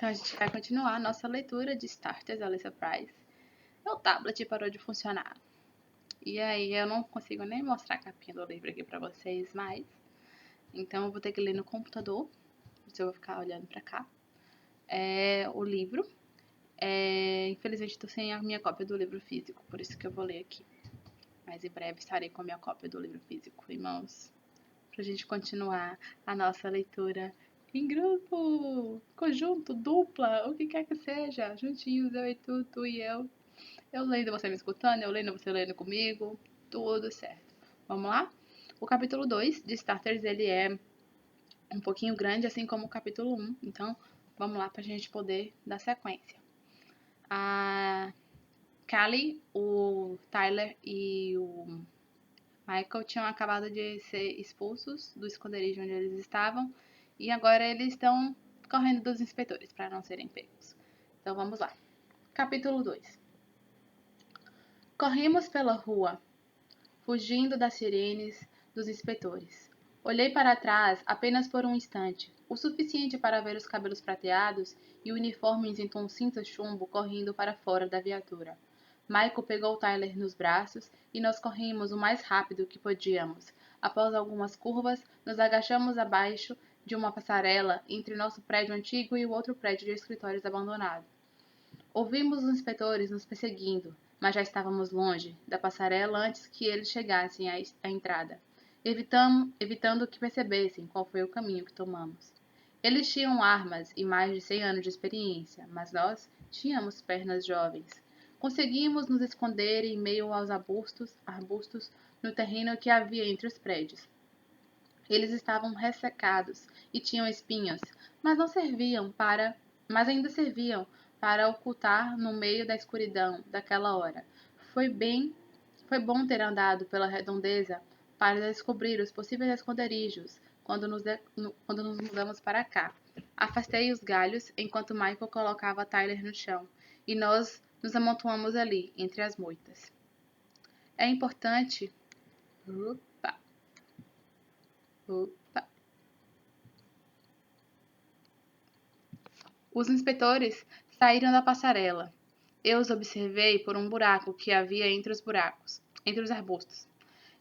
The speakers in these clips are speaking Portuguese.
Então a gente vai continuar a nossa leitura de Starters, Alyssa Price. Meu tablet parou de funcionar. E aí eu não consigo nem mostrar a capinha do livro aqui pra vocês mais. Então eu vou ter que ler no computador. Eu vou ficar olhando pra cá. O livro. Infelizmente estou sem a minha cópia do livro físico, por isso que eu vou ler aqui. Mas em breve estarei com a minha cópia do livro físico em mãos. Pra gente continuar a nossa leitura em grupo, conjunto, dupla, o que quer que seja. Juntinhos, eu e tu e eu. Eu lendo, você me escutando, eu lendo, você lendo comigo. Tudo certo. Vamos lá? O capítulo 2 de Starters, ele é um pouquinho grande, assim como o capítulo 1. Então, vamos lá pra gente poder dar sequência. A Callie, o Tyler e o Michael tinham acabado de ser expulsos do esconderijo onde eles estavam e agora eles estão correndo dos inspetores para não serem pegos. Então vamos lá. Capítulo 2. Corrimos pela rua, fugindo das sirenes dos inspetores. Olhei para trás apenas por um instante, o suficiente para ver os cabelos prateados e uniformes em tom cinza chumbo correndo para fora da viatura. Michael pegou Tyler nos braços e nós corrimos o mais rápido que podíamos. Após algumas curvas, nos agachamos abaixo de uma passarela entre nosso prédio antigo e o outro prédio de escritórios abandonado. Ouvimos os inspetores nos perseguindo, mas já estávamos longe da passarela antes que eles chegassem à entrada, evitando que percebessem qual foi o caminho que tomamos. Eles tinham armas e mais de 100 anos de experiência, mas nós tínhamos pernas jovens. Conseguimos nos esconder em meio aos arbustos no terreno que havia entre os prédios. Eles estavam ressecados e tinham espinhos, mas ainda serviam para ocultar no meio da escuridão daquela hora. Foi bom ter andado pela redondeza para descobrir os possíveis esconderijos quando nos mudamos para cá. Afastei os galhos enquanto Michael colocava Tyler no chão, e nós nos amontoamos ali, entre as moitas. É importante. Opa! Opa! Os inspetores saíram da passarela. Eu os observei por um buraco que havia entre os arbustos,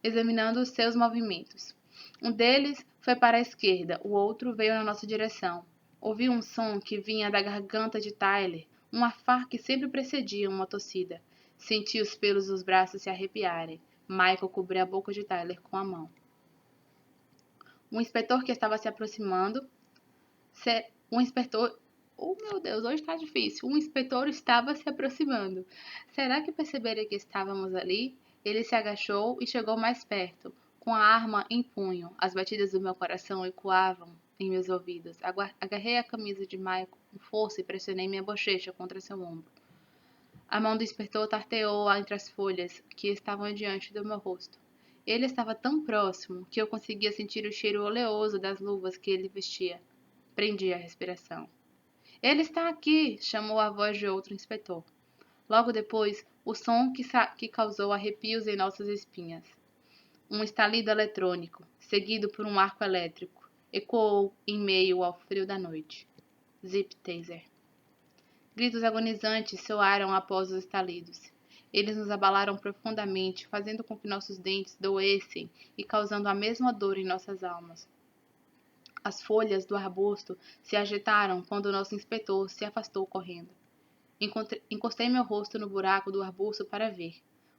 examinando os seus movimentos. Um deles foi para a esquerda, o outro veio na nossa direção. Ouvi um som que vinha da garganta de Tyler, um arfar que sempre precedia uma tossida. Senti os pelos dos braços se arrepiarem. Michael cobriu a boca de Tyler com a mão. Um inspetor que estava se aproximando. Um inspetor. Oh, meu Deus, hoje está difícil. Um inspetor estava se aproximando. Será que perceberam que estávamos ali? Ele se agachou e chegou mais perto, com a arma em punho. As batidas do meu coração ecoavam em meus ouvidos. Agarrei a camisa de Michael com força e pressionei minha bochecha contra seu ombro. A mão do inspetor tarteou entre as folhas que estavam diante do meu rosto. Ele estava tão próximo que eu conseguia sentir o cheiro oleoso das luvas que ele vestia. Prendi a respiração. Ele está aqui! Chamou a voz de outro inspetor. Logo depois, o som que causou arrepios em nossas espinhas. Um estalido eletrônico, seguido por um arco elétrico, ecoou em meio ao frio da noite. Zip Taser. Gritos agonizantes soaram após os estalidos. Eles nos abalaram profundamente, fazendo com que nossos dentes doessem e causando a mesma dor em nossas almas. As folhas do arbusto se agitaram quando o nosso inspetor se afastou correndo. Encostei meu rosto no buraco do arbusto para ver.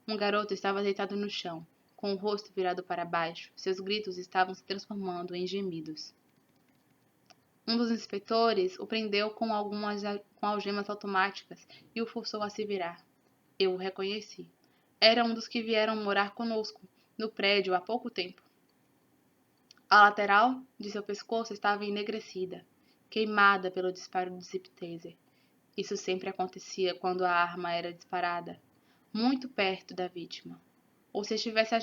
Um garoto estava deitado no chão, com o rosto virado para baixo. Seus gritos estavam se transformando em gemidos. Um dos inspetores o prendeu com algemas automáticas e o forçou a se virar. Eu o reconheci. Era um dos que vieram morar conosco, no prédio, há pouco tempo. A lateral de seu pescoço estava enegrecida, queimada pelo disparo do zip taser. Isso sempre acontecia quando a arma era disparada, muito perto da vítima, ou se estivesse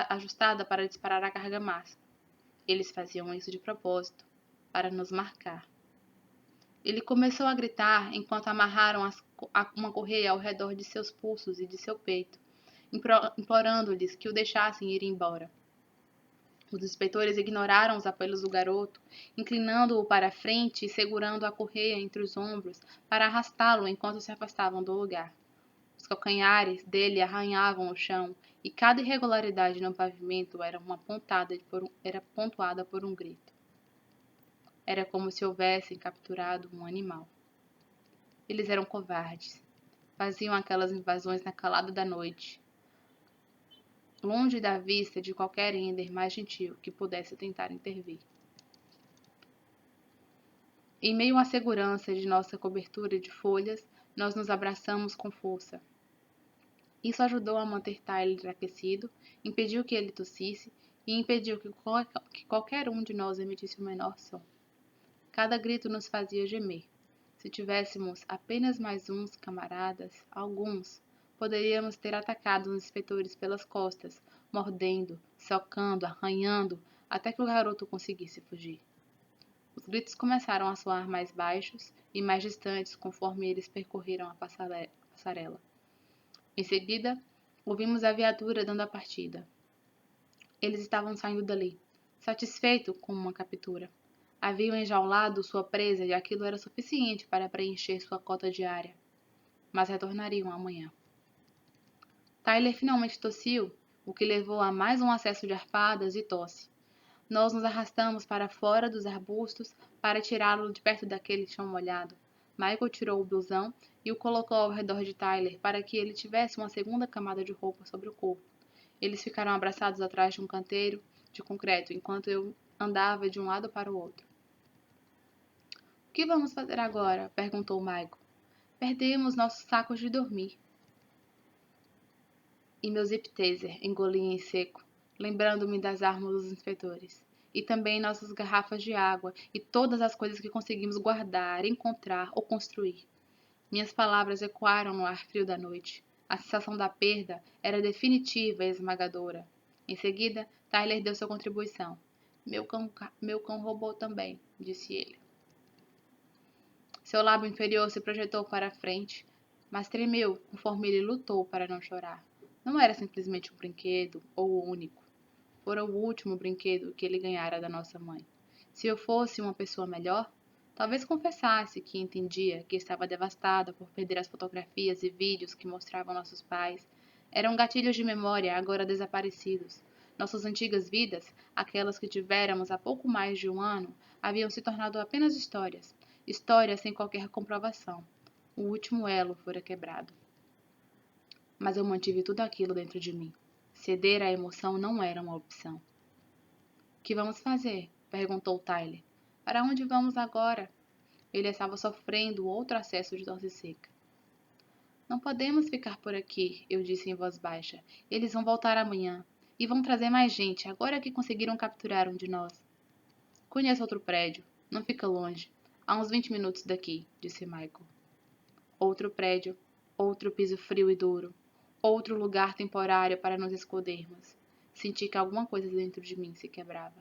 ajustada para disparar a carga máxima. Eles faziam isso de propósito, para nos marcar. Ele começou a gritar enquanto amarraram uma correia ao redor de seus pulsos e de seu peito, implorando-lhes que o deixassem ir embora. Os inspetores ignoraram os apelos do garoto, inclinando-o para a frente e segurando a correia entre os ombros para arrastá-lo enquanto se afastavam do lugar. Os calcanhares dele arranhavam o chão e cada irregularidade no pavimento era pontuada por um grito. Era como se houvessem capturado um animal. Eles eram covardes. Faziam aquelas invasões na calada da noite, longe da vista de qualquer Ender mais gentil que pudesse tentar intervir. Em meio à segurança de nossa cobertura de folhas, nós nos abraçamos com força. Isso ajudou a manter Tyler aquecido, impediu que ele tossisse e impediu que qualquer um de nós emitisse o menor som. Cada grito nos fazia gemer. Se tivéssemos apenas mais uns camaradas, alguns, poderíamos ter atacado os inspetores pelas costas, mordendo, socando, arranhando, até que o garoto conseguisse fugir. Os gritos começaram a soar mais baixos e mais distantes conforme eles percorreram a passarela. Em seguida, ouvimos a viatura dando a partida. Eles estavam saindo dali, satisfeitos com uma captura. Haviam enjaulado sua presa e aquilo era suficiente para preencher sua cota diária. Mas retornariam amanhã. Tyler finalmente tossiu, o que levou a mais um acesso de arfadas e tosse. Nós nos arrastamos para fora dos arbustos para tirá-lo de perto daquele chão molhado. Michael tirou o blusão e o colocou ao redor de Tyler para que ele tivesse uma segunda camada de roupa sobre o corpo. Eles ficaram abraçados atrás de um canteiro de concreto enquanto eu andava de um lado para o outro. O que vamos fazer agora? Perguntou Michael. Perdemos nossos sacos de dormir. E meu zip-taser, engoli em seco, lembrando-me das armas dos inspetores. E também nossas garrafas de água e todas as coisas que conseguimos guardar, encontrar ou construir. Minhas palavras ecoaram no ar frio da noite. A sensação da perda era definitiva e esmagadora. Em seguida, Tyler deu sua contribuição. Meu cão roubou também, disse ele. Seu lábio inferior se projetou para a frente, mas tremeu conforme ele lutou para não chorar. Não era simplesmente um brinquedo, ou o único. Fora o último brinquedo que ele ganhara da nossa mãe. Se eu fosse uma pessoa melhor, talvez confessasse que entendia que estava devastada por perder as fotografias e vídeos que mostravam nossos pais. Eram gatilhos de memória agora desaparecidos. Nossas antigas vidas, aquelas que tivéramos há pouco mais de um ano, haviam se tornado apenas histórias. Histórias sem qualquer comprovação. O último elo fora quebrado. Mas eu mantive tudo aquilo dentro de mim. Ceder à emoção não era uma opção. O que vamos fazer? Perguntou Tyler. Para onde vamos agora? Ele estava sofrendo outro acesso de tosse seca. Não podemos ficar por aqui, eu disse em voz baixa. Eles vão voltar amanhã. E vão trazer mais gente, agora que conseguiram capturar um de nós. Conheço outro prédio. Não fica longe. Há uns 20 minutos daqui, disse Michael. Outro prédio. Outro piso frio e duro. Outro lugar temporário para nos escondermos. Senti que alguma coisa dentro de mim se quebrava.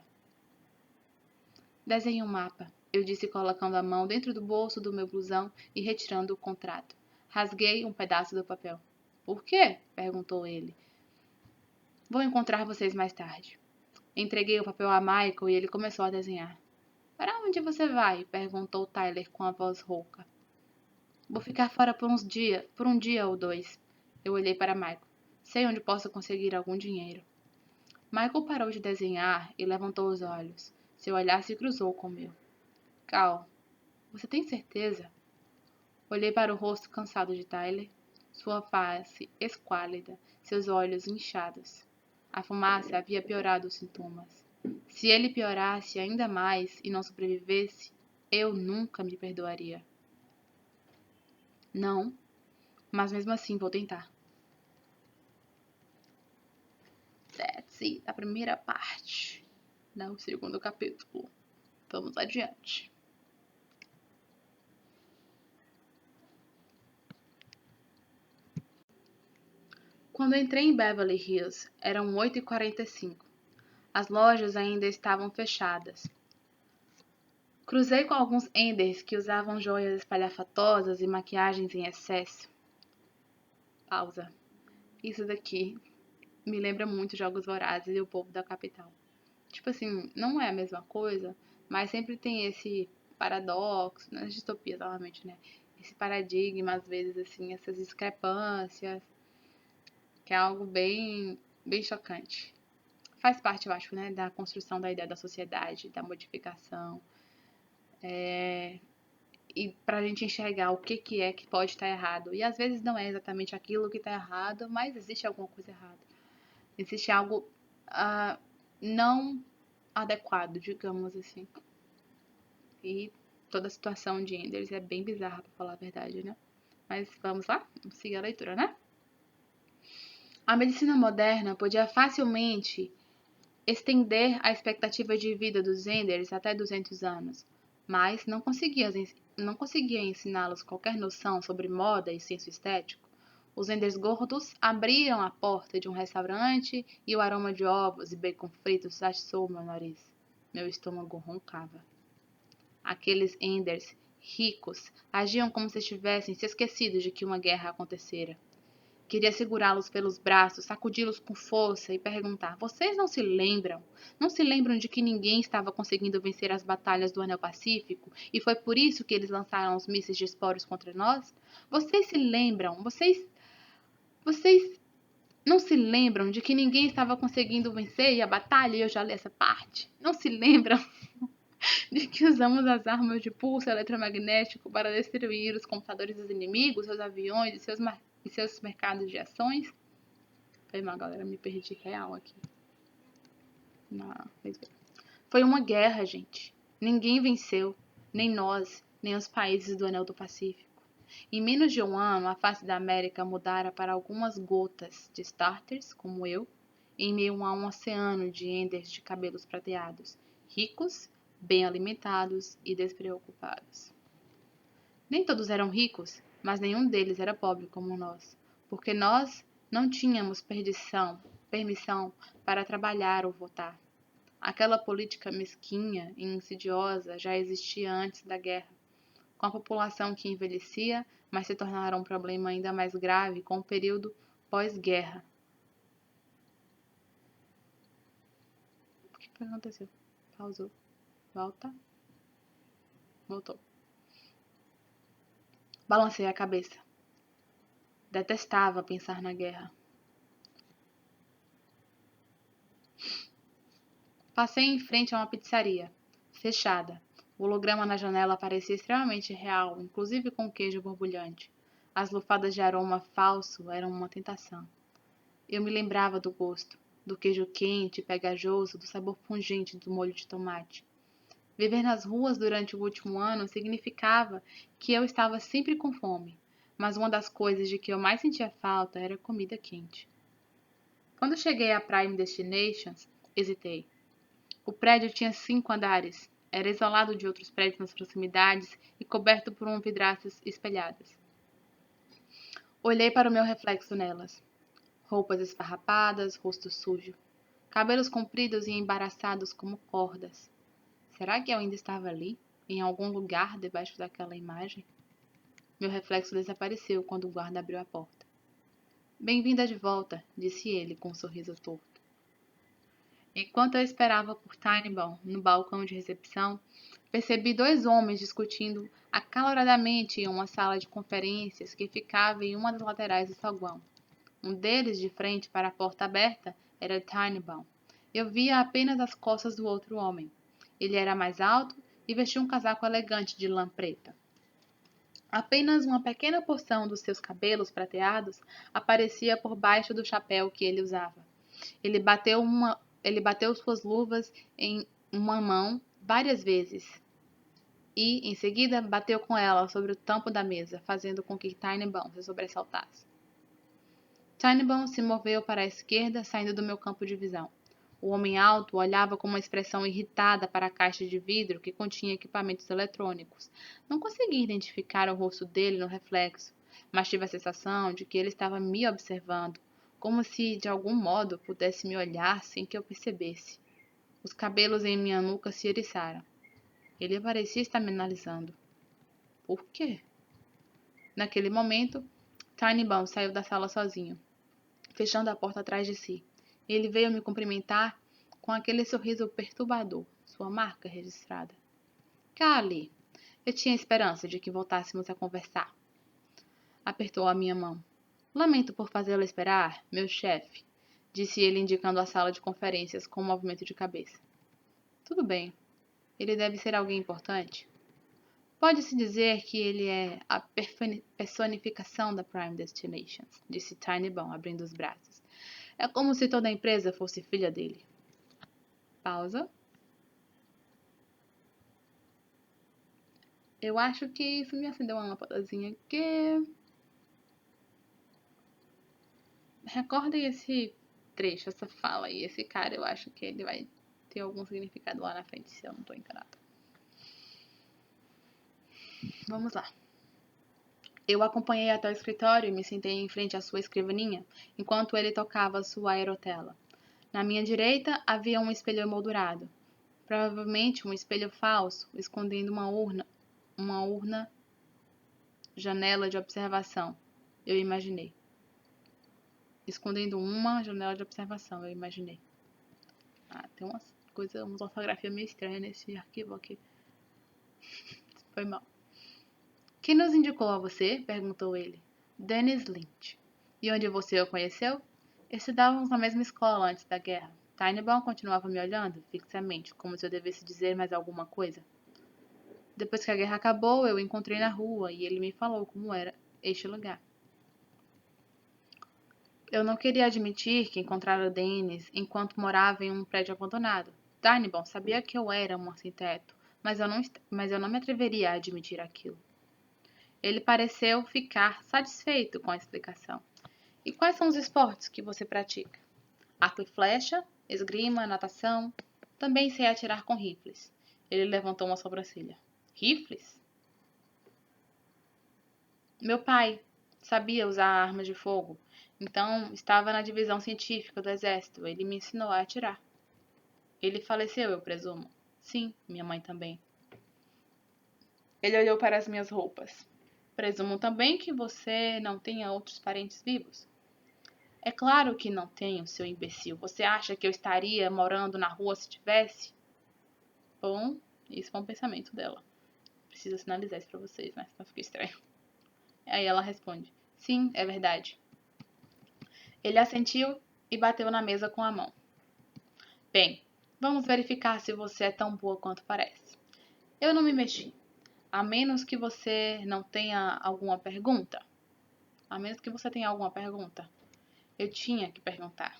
Desenhe um mapa, eu disse colocando a mão dentro do bolso do meu blusão e retirando o contrato. Rasguei um pedaço do papel. Por quê? Perguntou ele. Vou encontrar vocês mais tarde. Entreguei o papel a Michael e ele começou a desenhar. Para onde você vai? Perguntou Tyler com a voz rouca. Vou ficar fora por um dia ou dois. Eu olhei para Michael. Sei onde posso conseguir algum dinheiro. Michael parou de desenhar e levantou os olhos. Seu olhar se cruzou com o meu. Cal, você tem certeza? Olhei para o rosto cansado de Tyler, sua face esquálida, seus olhos inchados. A fumaça havia piorado os sintomas. Se ele piorasse ainda mais e não sobrevivesse, eu nunca me perdoaria. Não, mas mesmo assim vou tentar. That's it, a primeira parte. Não, o segundo capítulo. Vamos adiante. Quando entrei em Beverly Hills, eram 8h45. As lojas ainda estavam fechadas. Cruzei com alguns Enders que usavam joias espalhafatosas e maquiagens em excesso. Pausa. Isso daqui me lembra muito Jogos Vorazes e o Povo da Capital. Tipo assim, não é a mesma coisa, mas sempre tem esse paradoxo, nas distopias, novamente, né? Esse paradigma, às vezes, assim, essas discrepâncias, que é algo bem chocante. Faz parte, eu acho, né, da construção da ideia da sociedade, da modificação, e para a gente enxergar o que é que pode estar errado. E às vezes não é exatamente aquilo que está errado, mas existe alguma coisa errada. Existe algo não adequado, digamos assim. E toda a situação de Enders é bem bizarra, pra falar a verdade, né? Mas vamos lá? Vamos seguir a leitura, né? A medicina moderna podia facilmente estender a expectativa de vida dos Enders até 200 anos, mas não conseguia ensiná-los qualquer noção sobre moda e senso estético. Os Enders gordos abriram a porta de um restaurante e o aroma de ovos e bacon fritos atiçou meu nariz. Meu estômago roncava. Aqueles Enders ricos agiam como se tivessem se esquecido de que uma guerra acontecera. Queria segurá-los pelos braços, sacudi-los com força e perguntar: Vocês não se lembram? Não se lembram de que ninguém estava conseguindo vencer as batalhas do Anel Pacífico e foi por isso que eles lançaram os mísseis de esporos contra nós? Vocês se lembram? Vocês não se lembram de que ninguém estava conseguindo vencer a batalha? E eu já li essa parte. Não se lembram de que usamos as armas de pulso eletromagnético para destruir os computadores dos inimigos, seus aviões e seus mercados de ações? Foi mal, galera, me perdi real aqui. Foi uma guerra, gente. Ninguém venceu, nem nós, nem os países do Anel do Pacífico. Em menos de um ano, a face da América mudara para algumas gotas de starters, como eu, em meio a um oceano de enders de cabelos prateados, ricos, bem alimentados e despreocupados. Nem todos eram ricos, mas nenhum deles era pobre como nós, porque nós não tínhamos permissão para trabalhar ou votar. Aquela política mesquinha e insidiosa já existia antes da guerra, com a população que envelhecia, mas se tornara um problema ainda mais grave com o período pós-guerra. O que aconteceu? Pausou. Volta. Voltou. Balancei a cabeça. Detestava pensar na guerra. Passei em frente a uma pizzaria, fechada. O holograma na janela parecia extremamente real, inclusive com queijo borbulhante. As lufadas de aroma falso eram uma tentação. Eu me lembrava do gosto, do queijo quente e pegajoso, do sabor pungente do molho de tomate. Viver nas ruas durante o último ano significava que eu estava sempre com fome, mas uma das coisas de que eu mais sentia falta era comida quente. Quando cheguei à Prime Destinations, hesitei. O prédio tinha 5 andares, era isolado de outros prédios nas proximidades e coberto por vidraças espelhadas. Olhei para o meu reflexo nelas. Roupas esfarrapadas, rosto sujo, cabelos compridos e embaraçados como cordas. Será que eu ainda estava ali, em algum lugar debaixo daquela imagem? Meu reflexo desapareceu quando o guarda abriu a porta. Bem-vinda de volta, disse ele com um sorriso torto. Enquanto eu esperava por Tannenbaum no balcão de recepção, percebi 2 homens discutindo acaloradamente em uma sala de conferências que ficava em uma das laterais do saguão. Um deles, de frente para a porta aberta, era Tannenbaum. Eu via apenas as costas do outro homem. Ele era mais alto e vestia um casaco elegante de lã preta. Apenas uma pequena porção dos seus cabelos prateados aparecia por baixo do chapéu que ele usava. Ele bateu suas luvas em uma mão várias vezes e, em seguida, bateu com ela sobre o tampo da mesa, fazendo com que Tannenbaum se sobressaltasse. Tannenbaum se moveu para a esquerda, saindo do meu campo de visão. O homem alto olhava com uma expressão irritada para a caixa de vidro que continha equipamentos eletrônicos. Não conseguia identificar o rosto dele no reflexo, mas tive a sensação de que ele estava me observando, como se, de algum modo, pudesse me olhar sem que eu percebesse. Os cabelos em minha nuca se eriçaram. Ele parecia estar me analisando. Por quê? Naquele momento, Tannenbaum saiu da sala sozinho, fechando a porta atrás de si. Ele veio me cumprimentar com aquele sorriso perturbador, sua marca registrada. Cale! Eu tinha esperança de que voltássemos a conversar. Apertou a minha mão. Lamento por fazê-lo esperar, meu chefe, disse ele indicando a sala de conferências com um movimento de cabeça. Tudo bem. Ele deve ser alguém importante. Pode-se dizer que ele é a personificação da Prime Destinations, disse Tinybone, abrindo os braços. É como se toda a empresa fosse filha dele. Pausa. Eu acho que isso me acendeu uma lâmpadazinha que... Recordem esse trecho, essa fala aí. Esse cara, eu acho que ele vai ter algum significado lá na frente, se eu não tô enganada. Vamos lá. Eu acompanhei até o escritório e me sentei em frente à sua escrivaninha, enquanto ele tocava sua aerotela. Na minha direita havia um espelho emoldurado, provavelmente um espelho falso, escondendo uma urna janela de observação, eu imaginei. Escondendo uma janela de observação, eu imaginei. Tem uma ortografia meio estranha nesse arquivo aqui. Foi mal. Quem nos indicou a você? Perguntou ele. Dennis Lynch. E onde você o conheceu? Estudávamos na mesma escola antes da guerra. Tinybone continuava me olhando fixamente, como se eu devesse dizer mais alguma coisa. Depois que a guerra acabou, eu o encontrei na rua e ele me falou como era este lugar. Eu não queria admitir que encontrara Dennis enquanto morava em um prédio abandonado. Tinybone sabia que eu era um sem-teto, mas eu não me atreveria a admitir aquilo. Ele pareceu ficar satisfeito com a explicação. E quais são os esportes que você pratica? Arco e flecha, esgrima, natação. Também sei atirar com rifles. Ele levantou uma sobrancelha. Rifles? Meu pai sabia usar armas de fogo, então estava na divisão científica do exército. Ele me ensinou a atirar. Ele faleceu, eu presumo. Sim, minha mãe também. Ele olhou para as minhas roupas. Presumo também que você não tenha outros parentes vivos. É claro que não tenho, seu imbecil. Você acha que eu estaria morando na rua se tivesse? Bom, isso foi um pensamento dela. Preciso sinalizar isso pra vocês, né? Senão fica estranho. Aí ela responde: sim, é verdade. Ele assentiu e bateu na mesa com a mão. Bem, vamos verificar se você é tão boa quanto parece. Eu não me mexi. A menos que você não tenha alguma pergunta. A menos que você tenha alguma pergunta. Eu tinha que perguntar.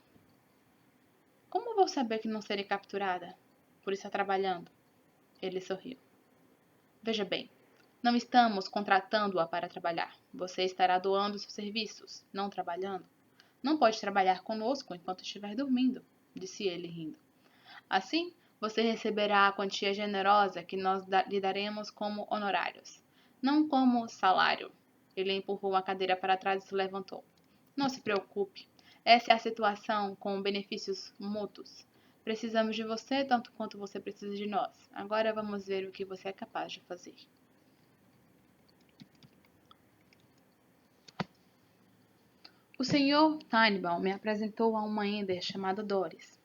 Como vou saber que não serei capturada? Por estar trabalhando? Ele sorriu. Veja bem, não estamos contratando-a para trabalhar. Você estará doando seus serviços, não trabalhando. Não pode trabalhar conosco enquanto estiver dormindo, disse ele rindo. Assim, você receberá a quantia generosa que nós lhe daremos como honorários, não como salário. Ele empurrou a cadeira para trás e se levantou. Não se preocupe. Essa é a situação com benefícios mútuos. Precisamos de você tanto quanto você precisa de nós. Agora vamos ver o que você é capaz de fazer. O Sr. Tinybone me apresentou a uma Ender chamada Doris,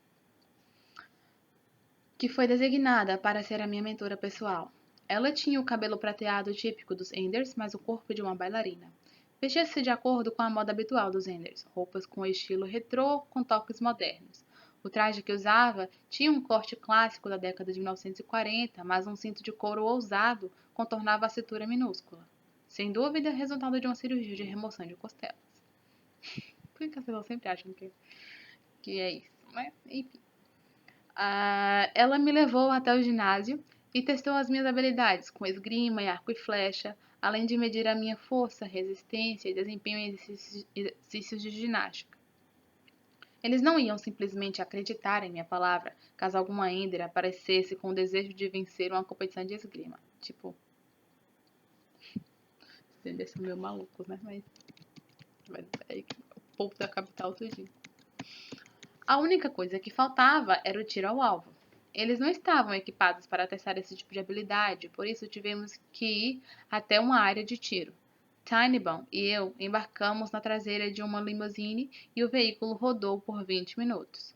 que foi designada para ser a minha mentora pessoal. Ela tinha o cabelo prateado típico dos Enders, mas o corpo de uma bailarina. Vestia-se de acordo com a moda habitual dos Enders, roupas com estilo retrô com toques modernos. O traje que usava tinha um corte clássico da década de 1940, mas um cinto de couro ousado contornava a cintura minúscula. Sem dúvida, resultado de uma cirurgia de remoção de costelas. Por que as pessoas sempre acham que é isso? Mas, enfim. Ela me levou até o ginásio e testou as minhas habilidades com esgrima e arco e flecha, além de medir a minha força, resistência e desempenho em exercícios de ginástica. Eles não iam simplesmente acreditar em minha palavra caso alguma Ender aparecesse com o desejo de vencer uma competição de esgrima. Tipo, eles são meio malucos, né? Mas é o povo da capital tudinho. A única coisa que faltava era o tiro ao alvo. Eles não estavam equipados para testar esse tipo de habilidade, por isso tivemos que ir até uma área de tiro. Tinybone e eu embarcamos na traseira de uma limusine e o veículo rodou por 20 minutos.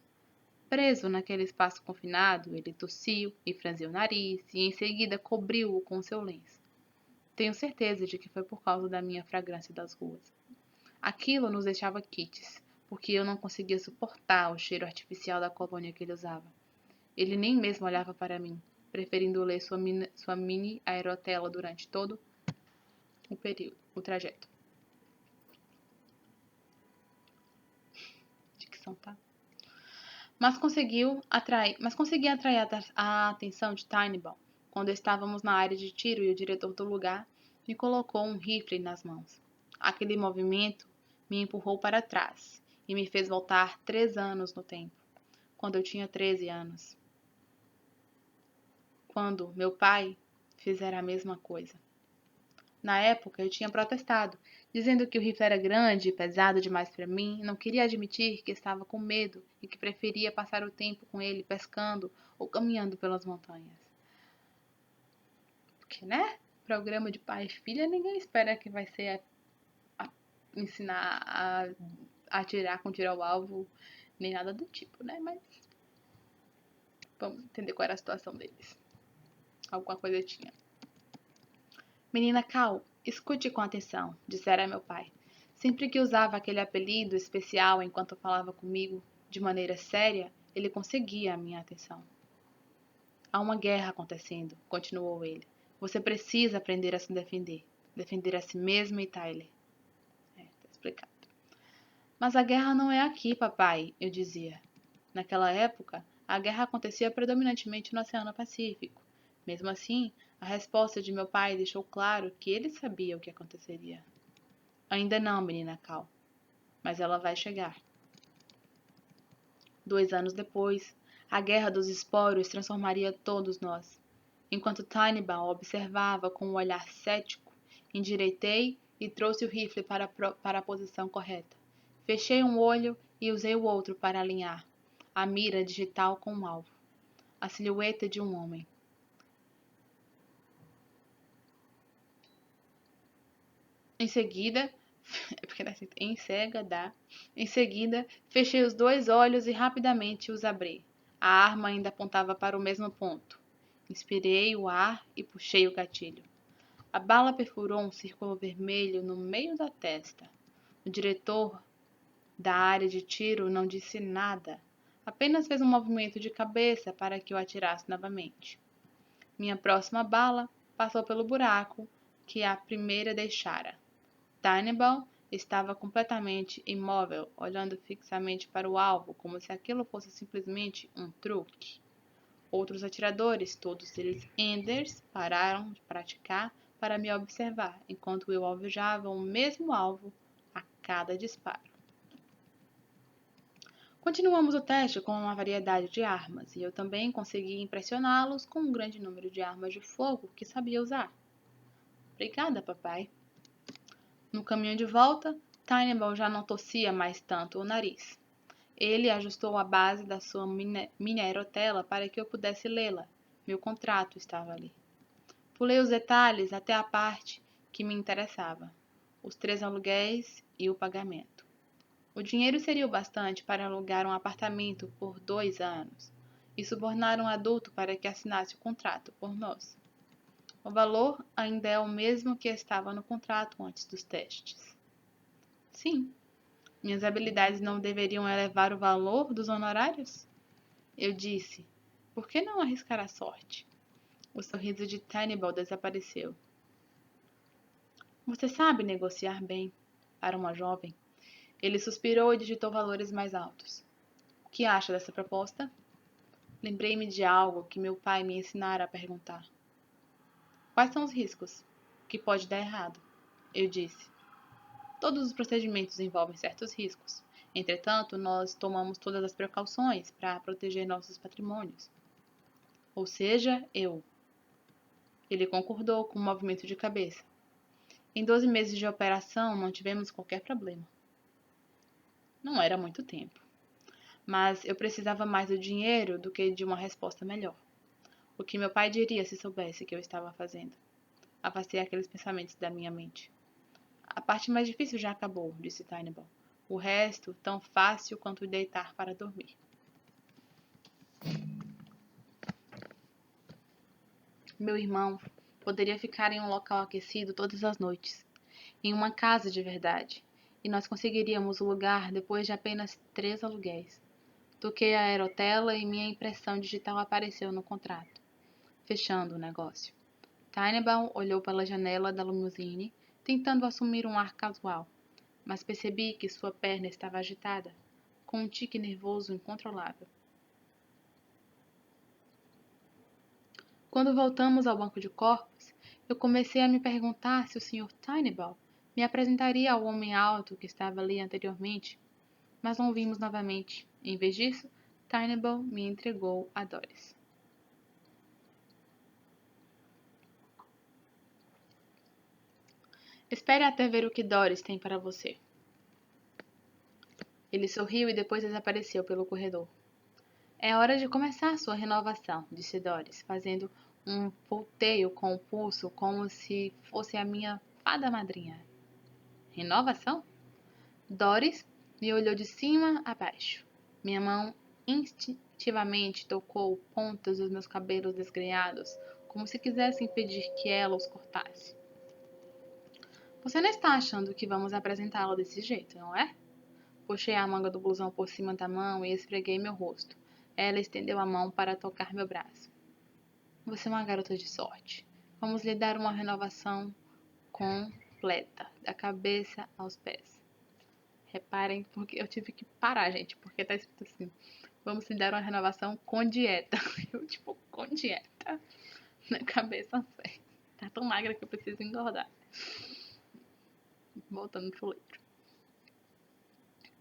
Preso naquele espaço confinado, ele tossiu e franziu o nariz e em seguida cobriu-o com seu lenço. Tenho certeza de que foi por causa da minha fragrância das ruas. Aquilo nos deixava quites, porque eu não conseguia suportar o cheiro artificial da colônia que ele usava. Ele nem mesmo olhava para mim, preferindo ler sua mini aerotela durante todo o trajeto. Dicção, tá? Mas conseguia atrair a atenção de Tannenbaum quando estávamos na área de tiro e o diretor do lugar me colocou um rifle nas mãos. Aquele movimento me empurrou para trás e me fez voltar 3 anos no tempo, quando eu tinha 13 anos. Quando meu pai fizera a mesma coisa. Na época, eu tinha protestado, dizendo que o rifle era grande e pesado demais para mim, e não queria admitir que estava com medo e que preferia passar o tempo com ele pescando ou caminhando pelas montanhas. Porque, né? Programa de pai e filha, ninguém espera que vai ser ensinar a atirar com tiro ao alvo, nem nada do tipo, né? Mas vamos entender qual era a situação deles. Alguma coisa tinha. Menina Cal, escute com atenção, dissera meu pai. Sempre que usava aquele apelido especial enquanto falava comigo de maneira séria, ele conseguia a minha atenção. Há uma guerra acontecendo, continuou ele. Você precisa aprender a se defender. Defender a si mesmo e Tyler. Tá explicado. Mas a guerra não é aqui, papai, eu dizia. Naquela época, a guerra acontecia predominantemente no Oceano Pacífico. Mesmo assim, a resposta de meu pai deixou claro que ele sabia o que aconteceria. Ainda não, menina Cal, mas ela vai chegar. 2 anos depois, a Guerra dos Esporos transformaria todos nós. Enquanto Tannenbaum observava com um olhar cético, endireitei e trouxe o rifle para a posição correta. Fechei um olho e usei o outro para alinhar a mira digital com o alvo. A silhueta de um homem. Em seguida, Em seguida, fechei os 2 olhos e rapidamente os abri. A arma ainda apontava para o mesmo ponto. Inspirei o ar e puxei o gatilho. A bala perfurou um círculo vermelho no meio da testa. O diretor da área de tiro não disse nada. Apenas fez um movimento de cabeça para que eu atirasse novamente. Minha próxima bala passou pelo buraco que a primeira deixara. Tannenbaum estava completamente imóvel, olhando fixamente para o alvo, como se aquilo fosse simplesmente um truque. Outros atiradores, todos eles Enders, pararam de praticar para me observar, enquanto eu alvejava o mesmo alvo a cada disparo. Continuamos o teste com uma variedade de armas, e eu também consegui impressioná-los com um grande número de armas de fogo que sabia usar. Obrigada, papai. No caminho de volta, Tannenbaum já não tossia mais tanto o nariz. Ele ajustou a base da sua mini aerotela para que eu pudesse lê-la. Meu contrato estava ali. Pulei os detalhes até a parte que me interessava. Os 3 aluguéis e o pagamento. O dinheiro seria o bastante para alugar um apartamento por 2 anos e subornar um adulto para que assinasse o contrato por nós. O valor ainda é o mesmo que estava no contrato antes dos testes. Sim, minhas habilidades não deveriam elevar o valor dos honorários? Eu disse, por que não arriscar a sorte? O sorriso de Tannenbaum desapareceu. Você sabe negociar bem, para uma jovem. Ele suspirou e digitou valores mais altos. O que acha dessa proposta? Lembrei-me de algo que meu pai me ensinara a perguntar. Quais são os riscos? O que pode dar errado? Eu disse. Todos os procedimentos envolvem certos riscos. Entretanto, nós tomamos todas as precauções para proteger nossos patrimônios. Ou seja, eu. Ele concordou com um movimento de cabeça. Em 12 meses de operação, não tivemos qualquer problema. Não era muito tempo. Mas eu precisava mais do dinheiro do que de uma resposta melhor. O que meu pai diria se soubesse o que eu estava fazendo? Afastei aqueles pensamentos da minha mente. A parte mais difícil já acabou, disse Tannenbaum. O resto, tão fácil quanto deitar para dormir. Meu irmão poderia ficar em um local aquecido todas as noites, em uma casa de verdade, e nós conseguiríamos o lugar depois de apenas 3 aluguéis. Toquei a aerotela e minha impressão digital apareceu no contrato, fechando o negócio. Tannenbaum olhou pela janela da limusine, tentando assumir um ar casual, mas percebi que sua perna estava agitada, com um tique nervoso incontrolável. Quando voltamos ao banco de corpos, eu comecei a me perguntar se o Sr. Tannenbaum me apresentaria ao homem alto que estava ali anteriormente, mas não o vimos novamente. Em vez disso, Tannenbaum me entregou a Doris. Espere até ver o que Doris tem para você. Ele sorriu e depois desapareceu pelo corredor. É hora de começar sua renovação, disse Doris, fazendo um volteio com o pulso como se fosse a minha fada madrinha. Renovação? Doris me olhou de cima a baixo. Minha mão instintivamente tocou pontas dos meus cabelos desgrenhados, como se quisesse impedir que ela os cortasse. Você não está achando que vamos apresentá-la desse jeito, não é? Puxei a manga do blusão por cima da mão e esfreguei meu rosto. Ela estendeu a mão para tocar meu braço. Você é uma garota de sorte. Vamos lhe dar uma renovação completa, da cabeça aos pés. Reparem, porque eu tive que parar, gente, porque tá escrito assim. Vamos lhe dar uma renovação com dieta. Eu, tipo, com dieta. Na cabeça aos pés. Tá tão magra que eu preciso engordar. Voltando pro livro.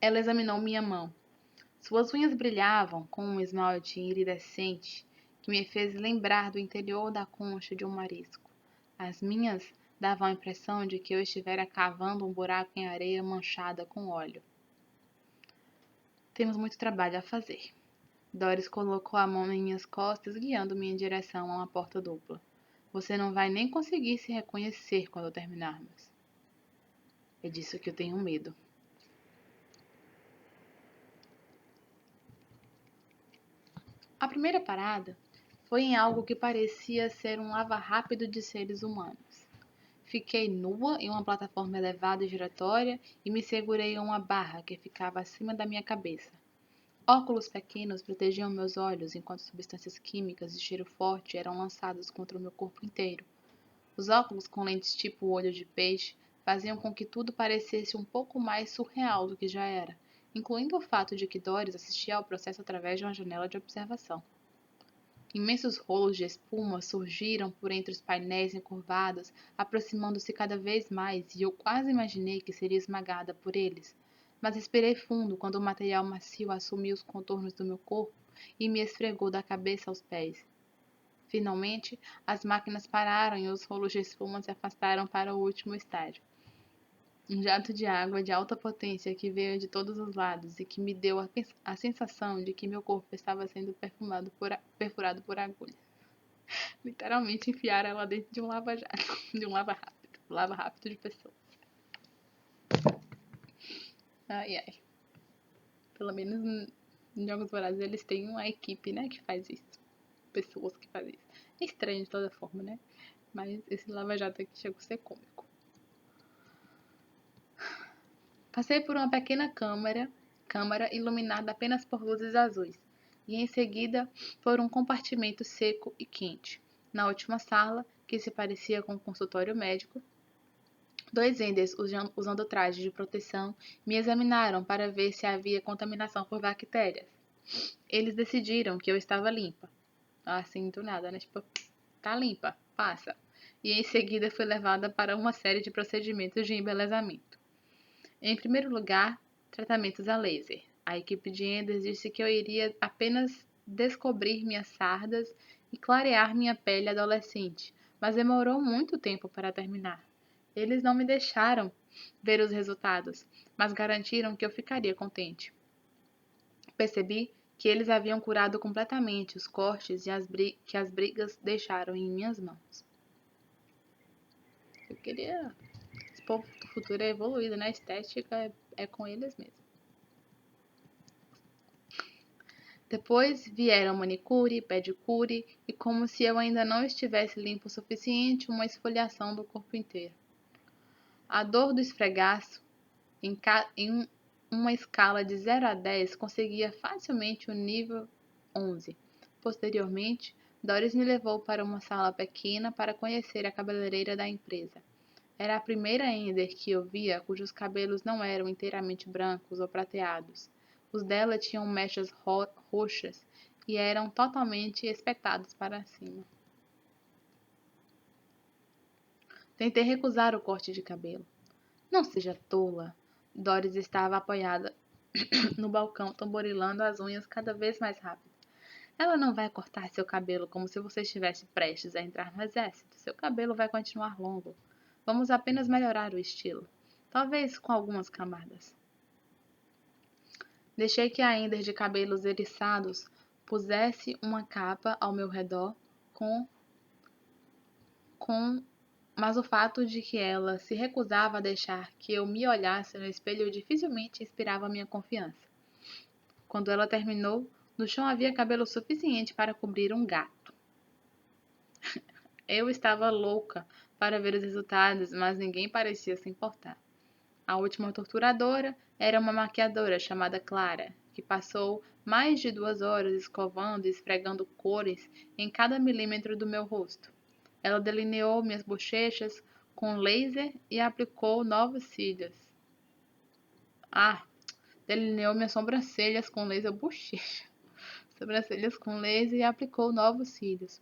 Ela examinou minha mão. Suas unhas brilhavam com um esmalte iridescente que me fez lembrar do interior da concha de um marisco. As minhas davam a impressão de que eu estivera cavando um buraco em areia manchada com óleo. Temos muito trabalho a fazer. Doris colocou a mão em minhas costas, guiando-me em direção a uma porta dupla. Você não vai nem conseguir se reconhecer quando terminarmos. É disso que eu tenho medo. A primeira parada foi em algo que parecia ser um lava-rápido de seres humanos. Fiquei nua em uma plataforma elevada e giratória e me segurei em uma barra que ficava acima da minha cabeça. Óculos pequenos protegiam meus olhos enquanto substâncias químicas de cheiro forte eram lançadas contra o meu corpo inteiro. Os óculos com lentes tipo olho de peixe faziam com que tudo parecesse um pouco mais surreal do que já era, incluindo o fato de que Doris assistia ao processo através de uma janela de observação. Imensos rolos de espuma surgiram por entre os painéis encurvados, aproximando-se cada vez mais, e eu quase imaginei que seria esmagada por eles. Mas respirei fundo quando o material macio assumiu os contornos do meu corpo e me esfregou da cabeça aos pés. Finalmente, as máquinas pararam e os rolos de espuma se afastaram para o último estágio. Um jato de água de alta potência que veio de todos os lados e que me deu a sensação de que meu corpo estava sendo perfurado por agulhas. Literalmente enfiaram ela dentro de um lava-jato, de um lava rápido de pessoas. Ai, ai. Pelo menos em Jogos Vorazes eles têm uma equipe, né, que faz isso. Pessoas que fazem isso. É estranho de toda forma, né? Mas esse lava-jato aqui chegou a ser cômico. Passei por uma pequena câmara iluminada apenas por luzes azuis, e em seguida por um compartimento seco e quente. Na última sala, que se parecia com um consultório médico, 2 Enders usando trajes de proteção me examinaram para ver se havia contaminação por bactérias. Eles decidiram que eu estava limpa. Assim, do nada, né? Tipo, tá limpa, passa. E em seguida fui levada para uma série de procedimentos de embelezamento. Em primeiro lugar, tratamentos a laser. A equipe de Enders disse que eu iria apenas descobrir minhas sardas e clarear minha pele adolescente, mas demorou muito tempo para terminar. Eles não me deixaram ver os resultados, mas garantiram que eu ficaria contente. Percebi que eles haviam curado completamente os cortes que as brigas deixaram em minhas mãos. Eu queria... Esse povo do futuro é evoluído, né? A estética é com eles mesmo. Depois vieram manicure, pedicure e, como se eu ainda não estivesse limpo o suficiente, uma esfoliação do corpo inteiro. A dor do esfregaço, em uma escala de 0 a 10, conseguia facilmente o nível 11. Posteriormente, Doris me levou para uma sala pequena para conhecer a cabeleireira da empresa. Era a primeira Ender que eu via cujos cabelos não eram inteiramente brancos ou prateados. Os dela tinham mechas roxas e eram totalmente espetados para cima. Tentei recusar o corte de cabelo. Não seja tola. Doris estava apoiada no balcão, tamborilando as unhas cada vez mais rápido. Ela não vai cortar seu cabelo como se você estivesse prestes a entrar no exército. Seu cabelo vai continuar longo. Vamos apenas melhorar o estilo. Talvez com algumas camadas. Deixei que a Ender de cabelos eriçados pusesse uma capa ao meu redor mas o fato de que ela se recusava a deixar que eu me olhasse no espelho dificilmente inspirava minha confiança. Quando ela terminou, no chão havia cabelo suficiente para cobrir um gato. Eu estava louca para ver os resultados, mas ninguém parecia se importar. A última torturadora era uma maquiadora chamada Clara, que passou mais de 2 horas escovando e esfregando cores em cada milímetro do meu rosto. Ela delineou minhas bochechas com laser e aplicou novos cílios. Delineou minhas sobrancelhas com laser bochecha. Sobrancelhas com laser e aplicou novos cílios.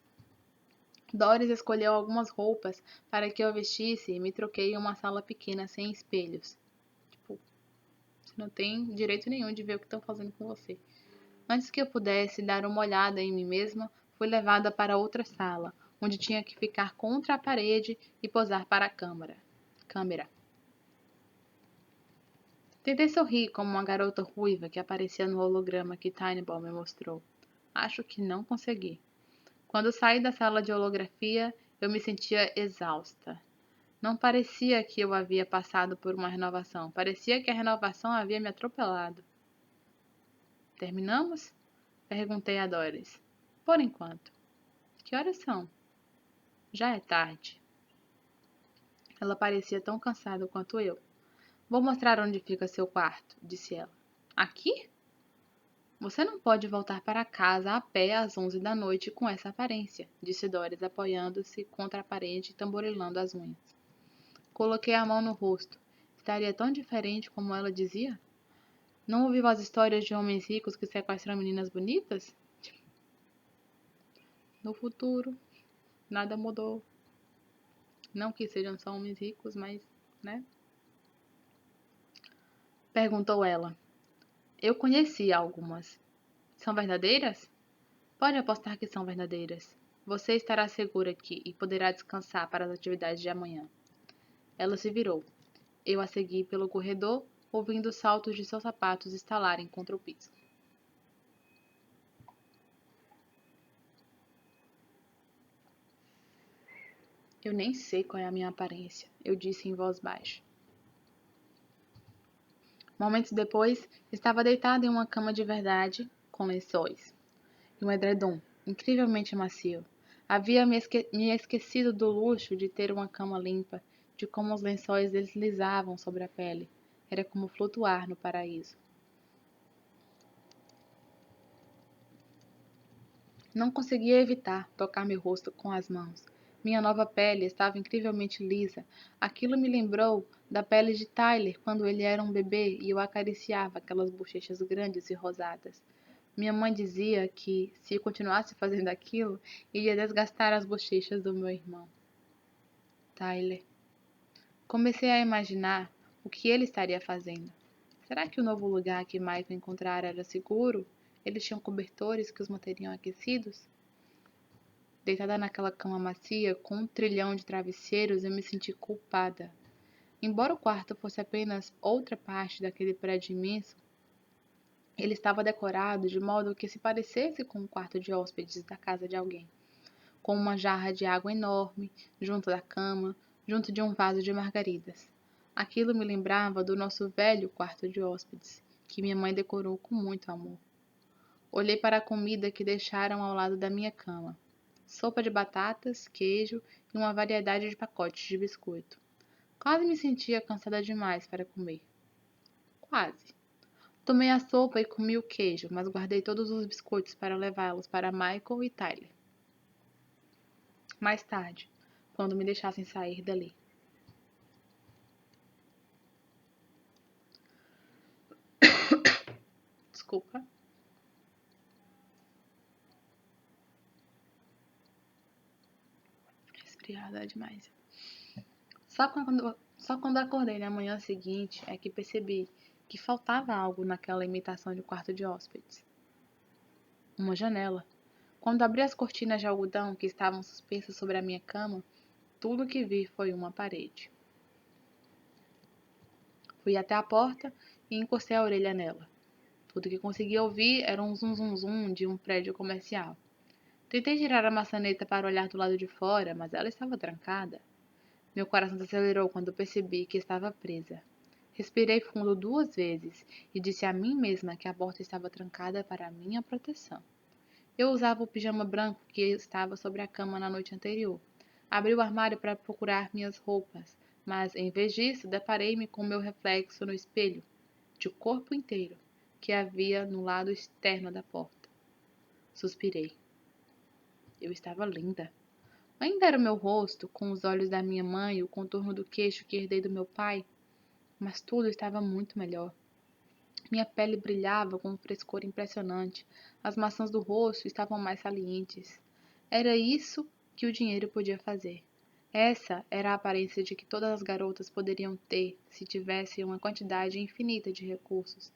Doris escolheu algumas roupas para que eu vestisse e me troquei em uma sala pequena sem espelhos. Você não tem direito nenhum de ver o que estão fazendo com você. Antes que eu pudesse dar uma olhada em mim mesma, fui levada para outra sala, onde tinha que ficar contra a parede e posar para a câmera. Tentei sorrir como uma garota ruiva que aparecia no holograma que Tinyball me mostrou. Acho que não consegui. Quando saí da sala de holografia, eu me sentia exausta. Não parecia que eu havia passado por uma renovação. Parecia que a renovação havia me atropelado. Terminamos? Perguntei a Doris. Por enquanto. Que horas são? Já é tarde. Ela parecia tão cansada quanto eu. Vou mostrar onde fica seu quarto, disse ela. Aqui? Você não pode voltar para casa a pé às 11 da noite com essa aparência, disse Doris, apoiando-se contra a parede e tamborilando as unhas. Coloquei a mão no rosto. Estaria tão diferente como ela dizia? Não ouviu as histórias de homens ricos que sequestram meninas bonitas? No futuro, nada mudou. Não que sejam só homens ricos, mas, né? Perguntou ela. Eu conheci algumas. São verdadeiras? Pode apostar que são verdadeiras. Você estará segura aqui e poderá descansar para as atividades de amanhã. Ela se virou. Eu a segui pelo corredor, ouvindo os saltos de seus sapatos estalarem contra o piso. Eu nem sei qual é a minha aparência, eu disse em voz baixa. Momentos depois, estava deitada em uma cama de verdade, com lençóis e um edredom incrivelmente macio. Havia me esquecido do luxo de ter uma cama limpa, de como os lençóis deslizavam sobre a pele. Era como flutuar no paraíso. Não conseguia evitar tocar meu rosto com as mãos. Minha nova pele estava incrivelmente lisa. Aquilo me lembrou da pele de Tyler quando ele era um bebê e eu acariciava aquelas bochechas grandes e rosadas. Minha mãe dizia que, se eu continuasse fazendo aquilo, iria desgastar as bochechas do meu irmão. Tyler. Comecei a imaginar o que ele estaria fazendo. Será que o novo lugar que Michael encontrara era seguro? Eles tinham cobertores que os manteriam aquecidos? Deitada naquela cama macia, com um trilhão de travesseiros, eu me senti culpada. Embora o quarto fosse apenas outra parte daquele prédio imenso, ele estava decorado de modo que se parecesse com um quarto de hóspedes da casa de alguém, com uma jarra de água enorme junto da cama, junto de um vaso de margaridas. Aquilo me lembrava do nosso velho quarto de hóspedes, que minha mãe decorou com muito amor. Olhei para a comida que deixaram ao lado da minha cama. Sopa de batatas, queijo e uma variedade de pacotes de biscoito. Quase me sentia cansada demais para comer. Quase. Tomei a sopa e comi o queijo, mas guardei todos os biscoitos para levá-los para Michael e Tyler. Mais tarde, quando me deixassem sair dali. Desculpa. Resfriada demais. Só quando acordei na manhã seguinte é que percebi que faltava algo naquela imitação de quarto de hóspedes. Uma janela. Quando abri as cortinas de algodão que estavam suspensas sobre a minha cama, tudo que vi foi uma parede. Fui até a porta e encostei a orelha nela. Tudo que conseguia ouvir era um zum zum zum de um prédio comercial. Tentei girar a maçaneta para olhar do lado de fora, mas ela estava trancada. Meu coração acelerou quando percebi que estava presa. Respirei fundo 2 vezes e disse a mim mesma que a porta estava trancada para minha proteção. Eu usava o pijama branco que estava sobre a cama na noite anterior. Abri o armário para procurar minhas roupas, mas em vez disso, deparei-me com meu reflexo no espelho, de corpo inteiro, que havia no lado externo da porta. Suspirei. Eu estava linda. Ainda era o meu rosto, com os olhos da minha mãe e o contorno do queixo que herdei do meu pai, mas tudo estava muito melhor. Minha pele brilhava com um frescor impressionante. As maçãs do rosto estavam mais salientes. Era isso que o dinheiro podia fazer. Essa era a aparência de que todas as garotas poderiam ter se tivessem uma quantidade infinita de recursos.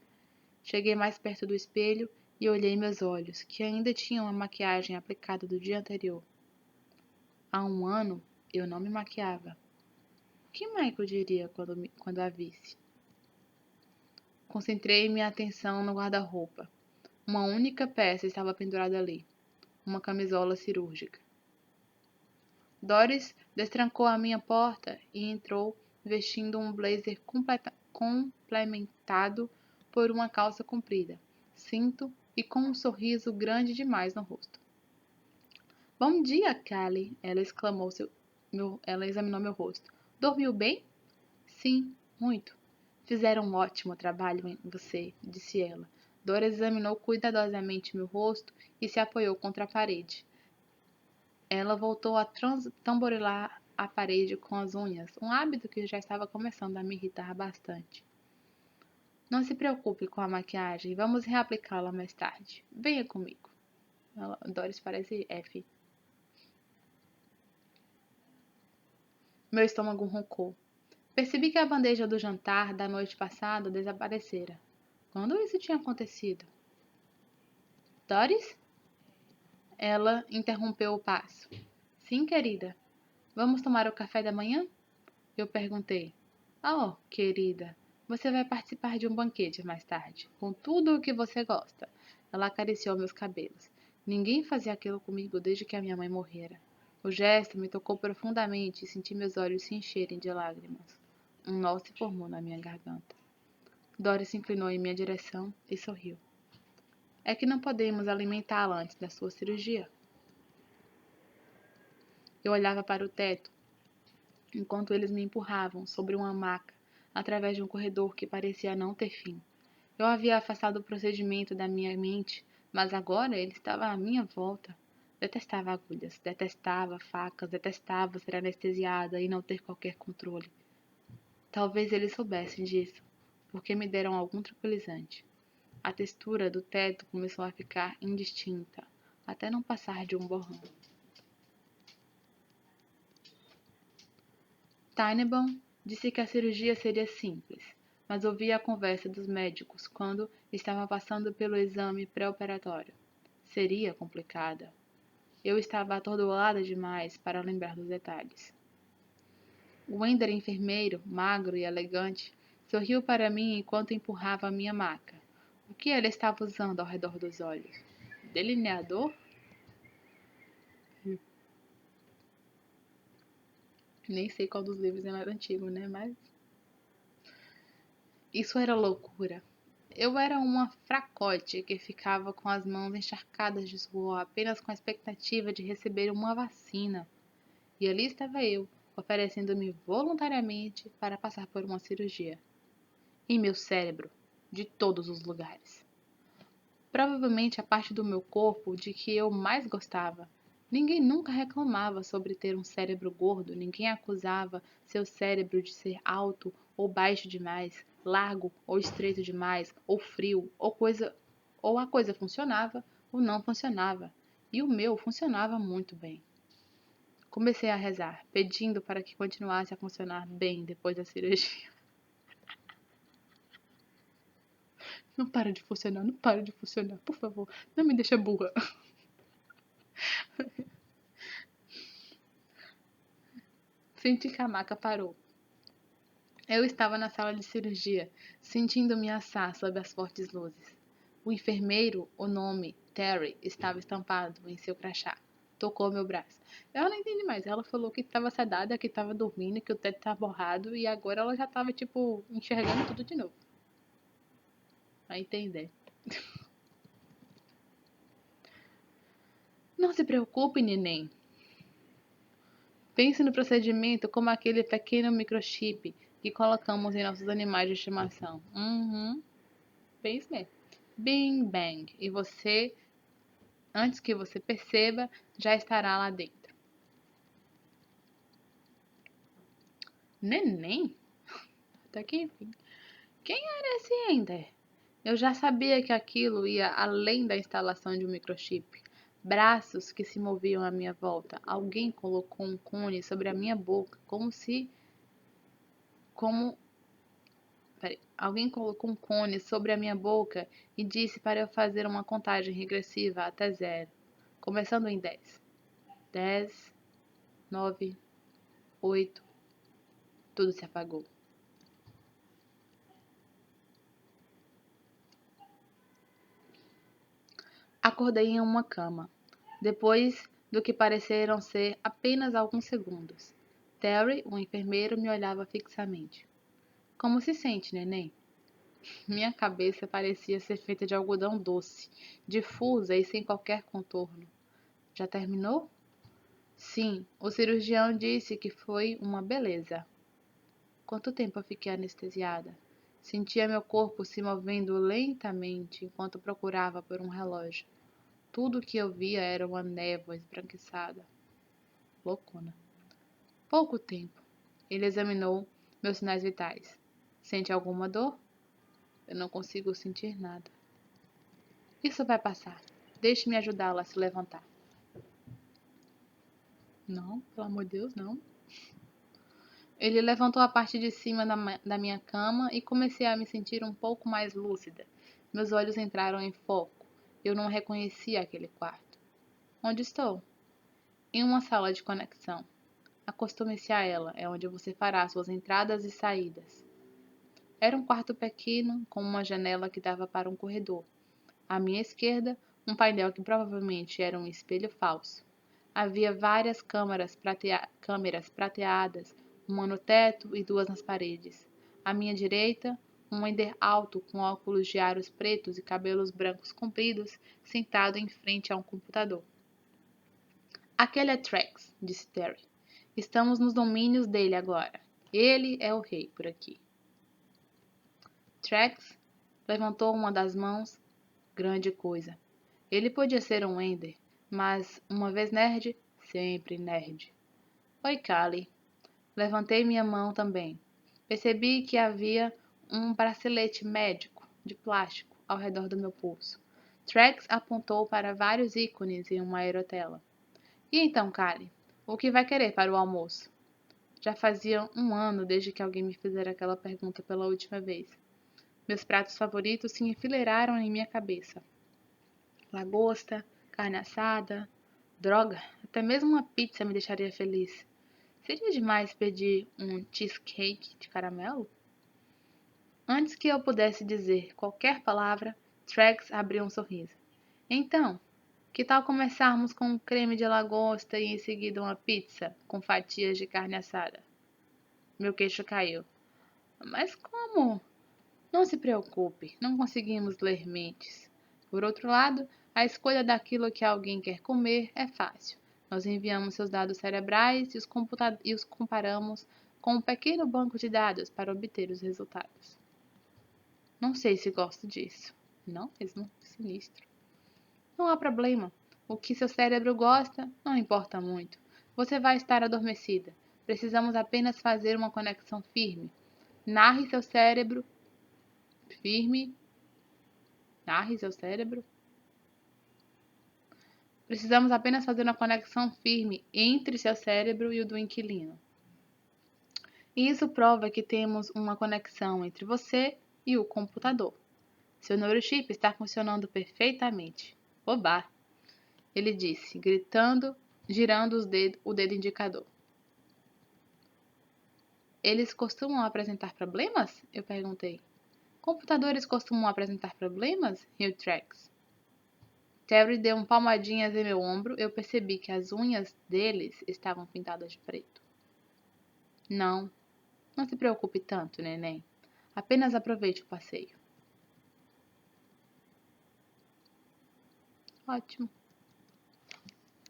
Cheguei mais perto do espelho e olhei meus olhos, que ainda tinham a maquiagem aplicada do dia anterior. Há um ano, eu não me maquiava. O que Michael diria quando a visse? Concentrei minha atenção no guarda-roupa. Uma única peça estava pendurada ali, uma camisola cirúrgica. Doris destrancou a minha porta e entrou vestindo um blazer complementado por uma calça comprida, cinto e com um sorriso grande demais no rosto. Bom dia, Callie, ela exclamou. Ela examinou meu rosto. Dormiu bem? Sim, muito. Fizeram um ótimo trabalho em você, disse ela. Dora examinou cuidadosamente meu rosto e se apoiou contra a parede. Ela voltou a tamborilar a parede com as unhas, um hábito que já estava começando a me irritar bastante. Não se preocupe com a maquiagem, vamos reaplicá-la mais tarde. Venha comigo. Doris parece F. Meu estômago roncou. Percebi que a bandeja do jantar da noite passada desaparecera. Quando isso tinha acontecido? Doris? Ela interrompeu o passo. Sim, querida. Vamos tomar o café da manhã? Eu perguntei. Oh, querida, você vai participar de um banquete mais tarde, com tudo o que você gosta. Ela acariciou meus cabelos. Ninguém fazia aquilo comigo desde que a minha mãe morrera. O gesto me tocou profundamente e senti meus olhos se encherem de lágrimas. Um nó se formou na minha garganta. Doris se inclinou em minha direção e sorriu. É que não podemos alimentá-la antes da sua cirurgia. Eu olhava para o teto, enquanto eles me empurravam sobre uma maca, através de um corredor que parecia não ter fim. Eu havia afastado o procedimento da minha mente, mas agora ele estava à minha volta. Detestava agulhas, detestava facas, detestava ser anestesiada e não ter qualquer controle. Talvez eles soubessem disso, porque me deram algum tranquilizante. A textura do teto começou a ficar indistinta, até não passar de um borrão. Tannenbaum disse que a cirurgia seria simples, mas ouvi a conversa dos médicos quando estava passando pelo exame pré-operatório. Seria complicada. Eu estava atordoada demais para lembrar dos detalhes. Wender, enfermeiro, magro e elegante, sorriu para mim enquanto empurrava a minha maca. O que ele estava usando ao redor dos olhos? Delineador? Nem sei qual dos livros é mais antigo, né? Mas isso era loucura. Eu era uma fracote que ficava com as mãos encharcadas de suor apenas com a expectativa de receber uma vacina. E ali estava eu, oferecendo-me voluntariamente para passar por uma cirurgia. Em meu cérebro, de todos os lugares. Provavelmente a parte do meu corpo de que eu mais gostava. Ninguém nunca reclamava sobre ter um cérebro gordo, ninguém acusava seu cérebro de ser alto ou baixo demais, largo ou estreito demais, ou frio, ou a coisa funcionava ou não funcionava. E o meu funcionava muito bem. Comecei a rezar, pedindo para que continuasse a funcionar bem depois da cirurgia. Não para de funcionar, não para de funcionar, por favor, não me deixa burra. Senti que a maca parou. Eu estava na sala de cirurgia, sentindo-me assar sob as fortes luzes. O enfermeiro, o nome Terry, estava estampado em seu crachá. Tocou meu braço. Eu não entendi mais. Ela falou que estava sedada, que estava dormindo, que o teto estava borrado e agora ela já estava, tipo, enxergando tudo de novo. Vai entender. Não se preocupe, neném. Pense no procedimento como aquele pequeno microchip que colocamos em nossos animais de estimação. Pense mesmo. Bing bang. E você, antes que você perceba, já estará lá dentro. Neném? Até que enfim. Quem era esse Ender? Eu já sabia que aquilo ia além da instalação de um microchip. Braços que se moviam à minha volta. Alguém colocou um cone sobre a minha boca, como alguém colocou um cone sobre a minha boca e disse para eu fazer uma contagem regressiva até 0, começando em 10. 10, 9, 8, tudo se apagou. Acordei em uma cama, depois do que pareceram ser apenas alguns segundos. Terry, o enfermeiro, me olhava fixamente. Como se sente, neném? Minha cabeça parecia ser feita de algodão doce, difusa e sem qualquer contorno. Já terminou? Sim, o cirurgião disse que foi uma beleza. Quanto tempo eu fiquei anestesiada? Sentia meu corpo se movendo lentamente enquanto procurava por um relógio. Tudo o que eu via era uma névoa esbranquiçada. Loucona. Pouco tempo. Ele examinou meus sinais vitais. Sente alguma dor? Eu não consigo sentir nada. Isso vai passar. Deixe-me ajudá-la a se levantar. Não, pelo amor de Deus, não. Ele levantou a parte de cima da minha cama e comecei a me sentir um pouco mais lúcida. Meus olhos entraram em foco. Eu não reconhecia aquele quarto. Onde estou? Em uma sala de conexão. Acostume-se a ela, é onde você fará suas entradas e saídas. Era um quarto pequeno, com uma janela que dava para um corredor. À minha esquerda, um painel que provavelmente era um espelho falso. Havia várias câmeras prateadas, uma no teto e duas nas paredes. À minha direita, um Ender alto com óculos de aros pretos e cabelos brancos compridos, sentado em frente a um computador. Aquele é Trex, disse Terry. Estamos nos domínios dele agora. Ele é o rei por aqui. Trex levantou uma das mãos. Grande coisa. Ele podia ser um Ender, mas, uma vez nerd, sempre nerd. Oi, Callie. Levantei minha mão também. Percebi que havia um bracelete médico, de plástico, ao redor do meu pulso. Trex apontou para vários ícones em uma aerotela. E então, Callie, o que vai querer para o almoço? Já fazia um ano desde que alguém me fizera aquela pergunta pela última vez. Meus pratos favoritos se enfileiraram em minha cabeça. Lagosta, carne assada, droga, até mesmo uma pizza me deixaria feliz. Seria demais pedir um cheesecake de caramelo? Antes que eu pudesse dizer qualquer palavra, Trex abriu um sorriso. Então, que tal começarmos com um creme de lagosta e em seguida uma pizza com fatias de carne assada? Meu queixo caiu. Mas como? Não se preocupe, não conseguimos ler mentes. Por outro lado, a escolha daquilo que alguém quer comer é fácil. Nós enviamos seus dados cerebrais e os comparamos com um pequeno banco de dados para obter os resultados. Não sei se gosto disso. Não mesmo, sinistro. Não há problema. O que seu cérebro gosta não importa muito. Você vai estar adormecida. Precisamos apenas fazer uma conexão firme. Narre seu cérebro firme. Narre seu cérebro. Precisamos apenas fazer uma conexão firme entre seu cérebro e o do inquilino. E isso prova que temos uma conexão entre você e o computador. Seu neurochip está funcionando perfeitamente. Oba! Ele disse, gritando, girando o dedo indicador. Eles costumam apresentar problemas? Eu perguntei. Computadores costumam apresentar problemas? Riu Trax. Terry deu palmadinhas em meu ombro. Eu percebi que as unhas deles estavam pintadas de preto. Não se preocupe tanto, neném. Apenas aproveite o passeio. Ótimo.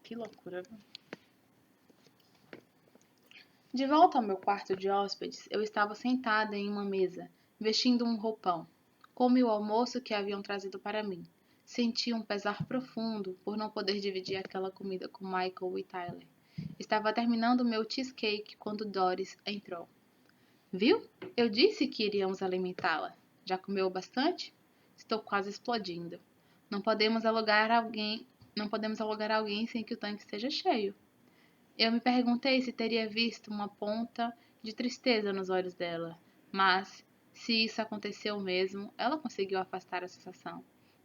Que loucura, viu? De volta ao meu quarto de hóspedes, eu estava sentada em uma mesa, vestindo um roupão. Comi o almoço que haviam trazido para mim. Senti um pesar profundo por não poder dividir aquela comida com Michael e Tyler. Estava terminando meu cheesecake quando Doris entrou. Viu? Eu disse que iríamos alimentá-la. Já comeu bastante? Estou quase explodindo. Não podemos alugar alguém sem que o tanque esteja cheio. Eu me perguntei se teria visto uma ponta de tristeza nos olhos dela, mas, se isso aconteceu mesmo, ela conseguiu afastar a sensação.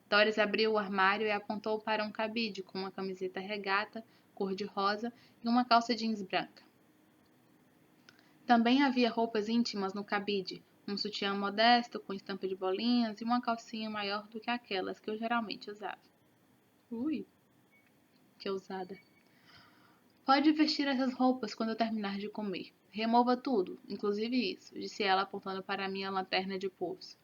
Doris abriu o armário e apontou para um cabide com uma camiseta regata, cor-de-rosa e uma calça jeans branca. Também havia roupas íntimas no cabide, um sutiã modesto com estampa de bolinhas e uma calcinha maior do que aquelas que eu geralmente usava. Ui, que ousada. Pode vestir essas roupas quando eu terminar de comer. Remova tudo, inclusive isso, disse ela apontando para a minha lanterna de pulso.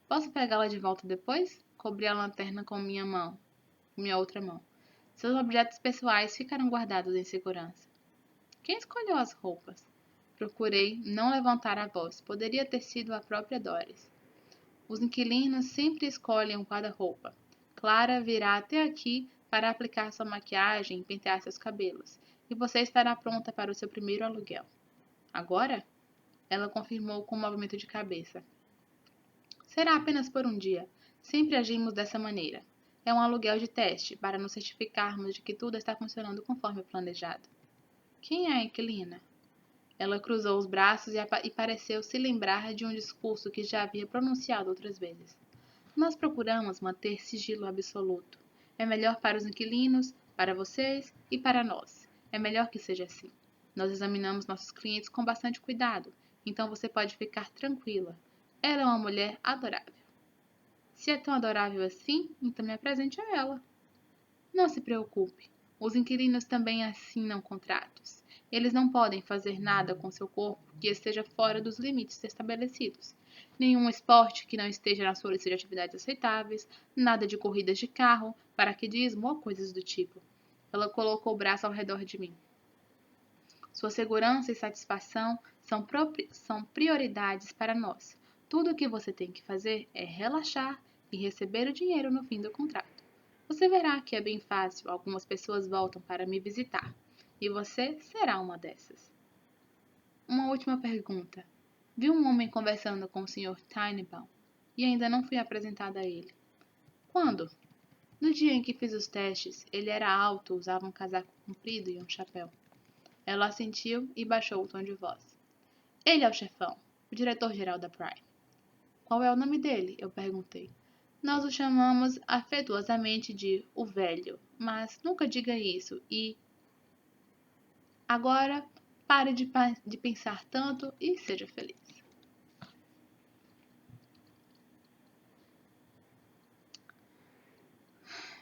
Posso pegá-la de volta depois? Cobri a lanterna com minha outra mão. Seus objetos pessoais ficaram guardados em segurança. Quem escolheu as roupas? Procurei não levantar a voz. Poderia ter sido a própria Doris. Os inquilinos sempre escolhem um guarda-roupa. Clara virá até aqui para aplicar sua maquiagem e pentear seus cabelos, e você estará pronta para o seu primeiro aluguel. Agora? Ela confirmou com um movimento de cabeça. Será apenas por um dia. Sempre agimos dessa maneira. É um aluguel de teste, para nos certificarmos de que tudo está funcionando conforme planejado. Quem é a inquilina? Ela cruzou os braços e pareceu se lembrar de um discurso que já havia pronunciado outras vezes. Nós procuramos manter sigilo absoluto. É melhor para os inquilinos, para vocês e para nós. É melhor que seja assim. Nós examinamos nossos clientes com bastante cuidado, então você pode ficar tranquila. Ela é uma mulher adorável. Se é tão adorável assim, então me apresente a ela. Não se preocupe. Os inquilinos também assinam contratos. Eles não podem fazer nada com seu corpo que esteja fora dos limites estabelecidos. Nenhum esporte que não esteja na sua lista de atividades aceitáveis, nada de corridas de carro, paraquedismo ou coisas do tipo. Ela colocou o braço ao redor de mim. Sua segurança e satisfação são prioridades para nós. Tudo o que você tem que fazer é relaxar e receber o dinheiro no fim do contrato. Você verá que é bem fácil. Algumas pessoas voltam para me visitar. E você será uma dessas. Uma última pergunta. Vi um homem conversando com o Sr. Tannenbaum e ainda não fui apresentada a ele. Quando? No dia em que fiz os testes, ele era alto, usava um casaco comprido e um chapéu. Ela assentiu e baixou o tom de voz. Ele é o chefão, o diretor-geral da Prime. Qual é o nome dele? Eu perguntei. Nós o chamamos afetuosamente de o velho, mas nunca diga isso e... Agora, pare de pensar tanto e seja feliz.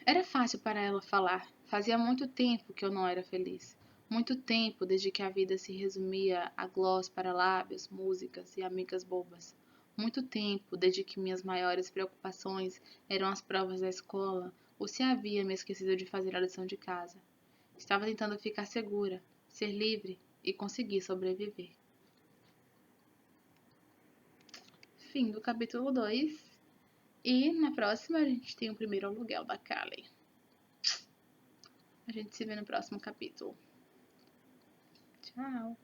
Era fácil para ela falar. Fazia muito tempo que eu não era feliz. Muito tempo desde que a vida se resumia a gloss para lábios, músicas e amigas bobas. muito tempo, desde que minhas maiores preocupações eram as provas da escola, ou se havia me esquecido de fazer a lição de casa. Estava tentando ficar segura, ser livre e conseguir sobreviver. Fim do capítulo 2. E na próxima a gente tem o primeiro aluguel da Callie. A gente se vê no próximo capítulo. Tchau!